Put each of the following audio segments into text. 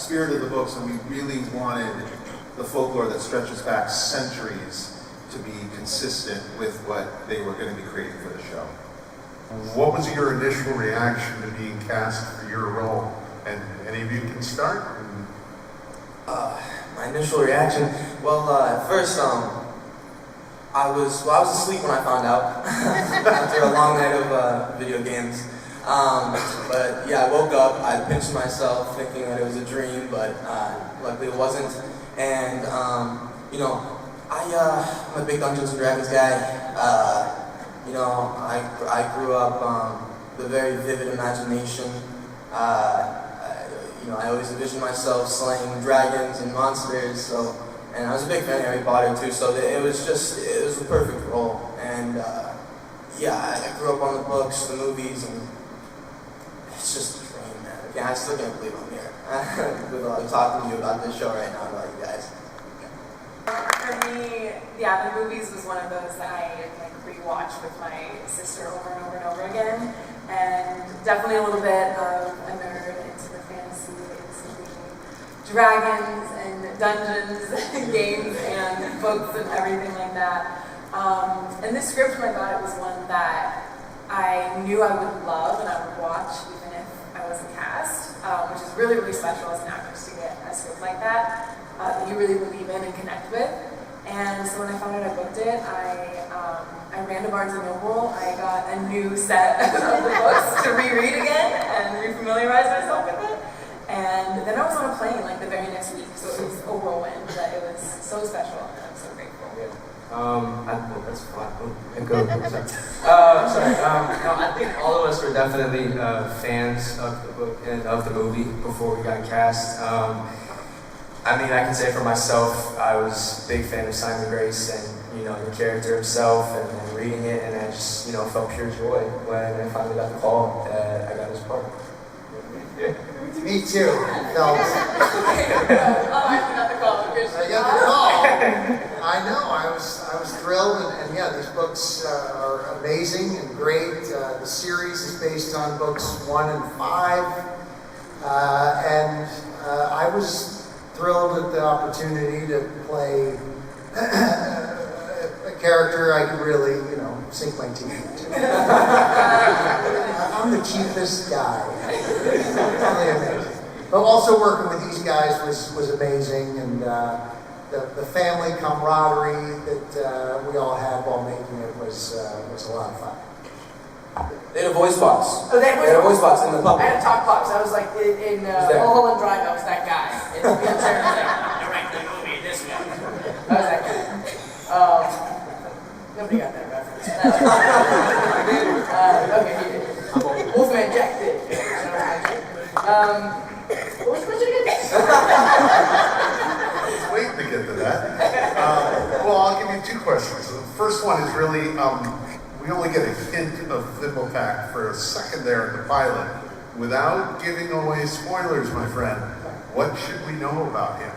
spirit of the books, and we really wanted the folklore that stretches back centuries to be consistent with what they were going to be creating for the show. What was your initial reaction to being cast for your role? And any of you can start? My initial reaction, at first, I was asleep when I found out after a long night of video games. But yeah, I woke up, I pinched myself thinking that it was a dream, but luckily it wasn't. And I'm a big Dungeons and Dragons guy. I grew up with a very vivid imagination. I always envisioned myself slaying dragons and monsters. And I was a big fan of Harry Potter too. So it was the perfect role. And I grew up on the books, the movies, and it's just a dream, man. Okay, I still can't believe I'm here talking to you about this show right now, about you guys. For me, the movies was one of those that I rewatched with my sister over and over and over again, and definitely a little bit of a nerd into the fantasy, into the dragons and dungeons and games and books and everything like that. And this script, when I got it, was one that I knew I would love and I would watch even if I wasn't cast, which is really, really special as an actress to get a script like that you really believe in and connect with. And so when I found out I booked it, I ran to Barnes & Noble. I got a new set of the books to reread again and refamiliarize myself with it. And then I was on a plane the very next week, so it was a whirlwind, but it was so special, and I'm so grateful. That's fine. I think all of us were definitely fans of the book and of the movie before we got cast. I can say for myself, I was a big fan of Simon Grace and the character himself, and reading it, and I just felt pure joy when I finally got the call that I got his part. Me too. No. I got the call. I got the call. I know. I was thrilled, and yeah, these books are amazing and great. The series is based on books 1 and 5, and I was thrilled at the opportunity to play a character I could really, sink my teeth into. I'm the cheapest guy. Really amazing. But also working with these guys was amazing, and the family camaraderie that we all had while making it was a lot of fun. They had a voice box. Oh, they had a voice box in the puppet. I had a talk box. I was in Mulholland Drive. I was that guy. In the wheelchair. Direct the movie this way. I was that guy. Nobody got that reference. Okay, he did. Wolfman Jack did. What was the question again? I was waiting to get to that. I'll give you 2 questions. The first one is really, we only get a hint of Thimblepack for a second there in the pilot. Without giving away spoilers, my friend, what should we know about him?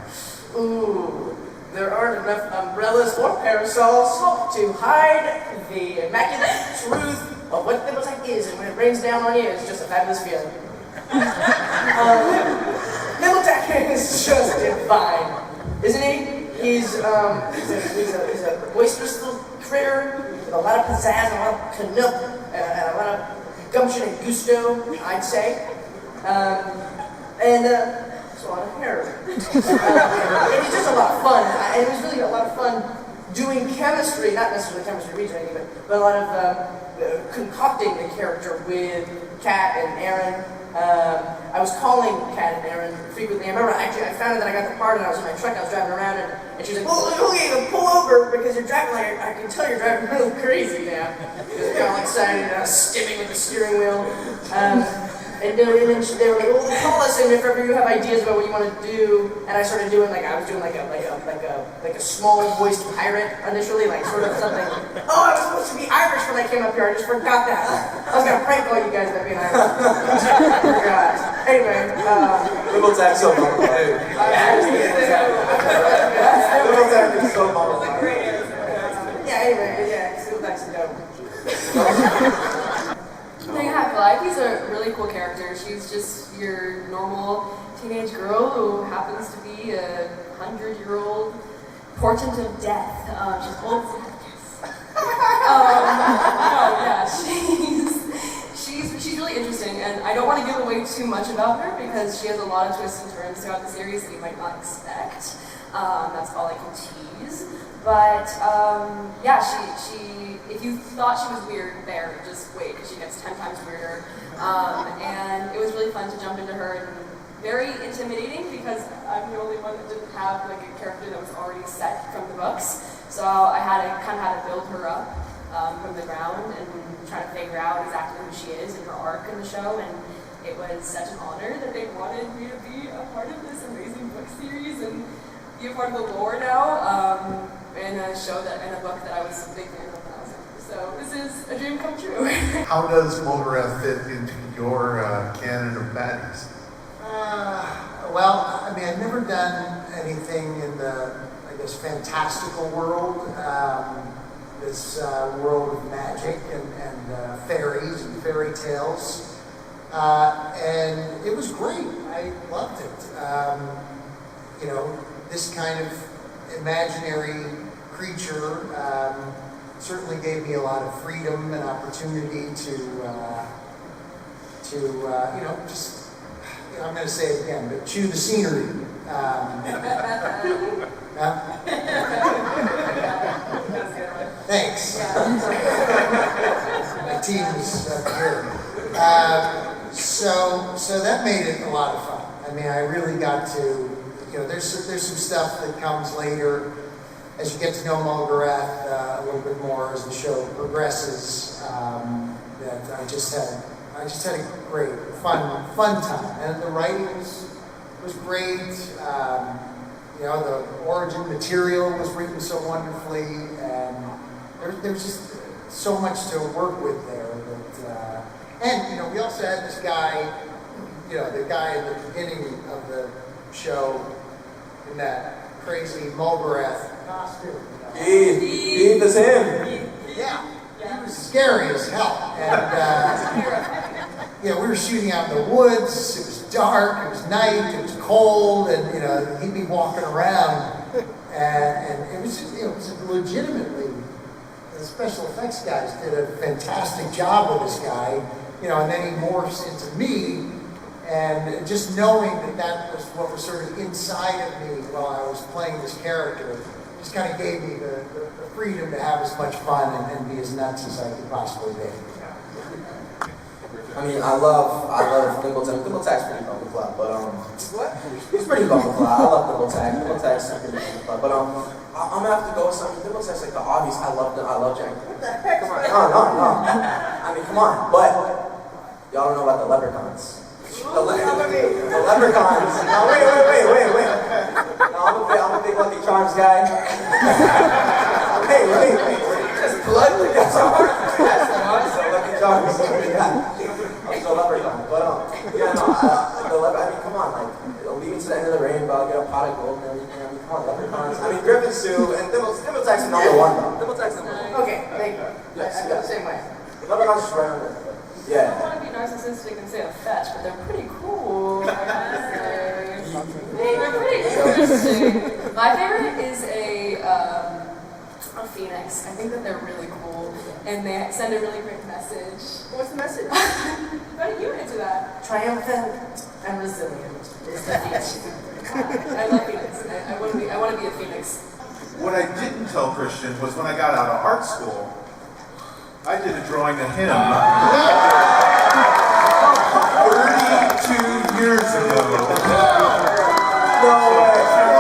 Ooh, there aren't enough umbrellas or parasols to hide the immaculate truth of what Thimblepack is, and when it rains down on you, it's just a fabulous feeling. Thimblepack is just divine, isn't he? He's a boisterous little critter with a lot of pizzazz and a lot of canuck and a lot of gumption and gusto, I'd say. And a lot of hair. It was just a lot of fun. It was really a lot of fun doing chemistry, not necessarily chemistry reads or anything, but a lot of concocting the character with Kat and Aaron. I was calling Kat and Aaron frequently. I remember I found out that I got the part and I was in my truck, I was driving around and she was like, okay, pull over because you're driving I can tell you're driving really crazy now. Because you're kind of excited and I was stimming with the steering wheel. And then they were like, well, call us in if ever you have ideas about what you want to do. And I started doing I was doing like a small voiced pirate initially, sort of something. Oh, I was supposed to be Irish when I came up here. I just forgot that. I was gonna prank all you guys about being Irish. I forgot. Anyway, Little Tack so mumble. Little Tack is so mumble. Yeah. Anyway, yeah. Little Tack's dope. He's a really cool character. She's just your normal teenage girl who happens to be a 100-year-old portent of death. She's old. Yeah, she's really interesting, and I don't want to give away too much about her because she has a lot of twists and turns throughout the series that you might not expect. That's all I can tease. But yeah, she if you thought she was weird there, just wait, because she gets 10 times weirder. And it was really fun to jump into her, and very intimidating because I'm the only one that didn't have like a character that was already set from the books. So I kind of had to build her up from the ground and try to figure out exactly who she is and her arc in the show. And it was such an honor that they wanted me to be a part of this amazing book series and be a part of the lore now. In a show in a book that I was a big fan of when I was younger. So this is a dream come true. How does Mulgarath fit into your canon of baddies? Well, I mean, I've never done anything in the, I guess, fantastical world. This world of magic and fairies and fairy tales. And it was great. I loved it. You know, this kind of imaginary creature certainly gave me a lot of freedom and opportunity to you know, just, you know, I'm going to say it again, but chew the scenery. Thanks. My team is up here. So that made it a lot of fun. I mean, I really got to, you know, there's some stuff that comes later as you get to know Mulgarath a little bit more as the show progresses. That I just had a great, fun time, and the writing was great. You know, the origin material was written so wonderfully, and there's just so much to work with there. That, and you know, we also had this guy, you know, the guy in the beginning of the show in that crazy Mulgarath costume. Eve is him. Yeah, he was scary as hell. And you know, we were shooting out in the woods. It was dark. It was night. It was cold, and you know, he'd be walking around, and it was just, you know, it was legitimately. The special effects guys did a fantastic job with this guy, you know, and then he morphs into me, and just knowing that was what was sort of inside of me while I was playing this character, just kind of gave me the freedom to have as much fun and be as nuts as I could possibly be. I mean, I love Thimbletack. Thimbletack's pretty bumble club, but what? He's pretty bumble club. I love Thimbletack. Thimbletack's pretty bumble club, but I'm gonna have to go with something. Thimbletack's like the obvious. I love Jack. What the heck? Come on, no. I mean, come on. But y'all don't know about the leprechauns. The leprechauns. No, wait. No, I'm a big Lucky Charms guy. Wait. Just plug Lucky Charms. Lucky Charms. I'm so leprechaun. But yeah, no. I mean, come on, like, leave it to the end of the rainbow, get a pot of gold and everything. I mean, come on, leprechauns. I mean, Griffin Sue and Thimbletack's number one though. Thimbletack's number one. Okay, thank you. Yes. I feel the same way. Leprechauns just right under. I Yeah. don't want to be narcissistic and say a fetch, but they're pretty cool. I gotta say. They're pretty interesting. My favorite is a phoenix. I think that they're really cool, and they send a really great message. What's the message? How do you answer that? Triumphant and resilient is the phoenix. I love phoenix. I want to be a phoenix. What I didn't tell Christian was when I got out of art school, I did a drawing of him 32 years ago. No way.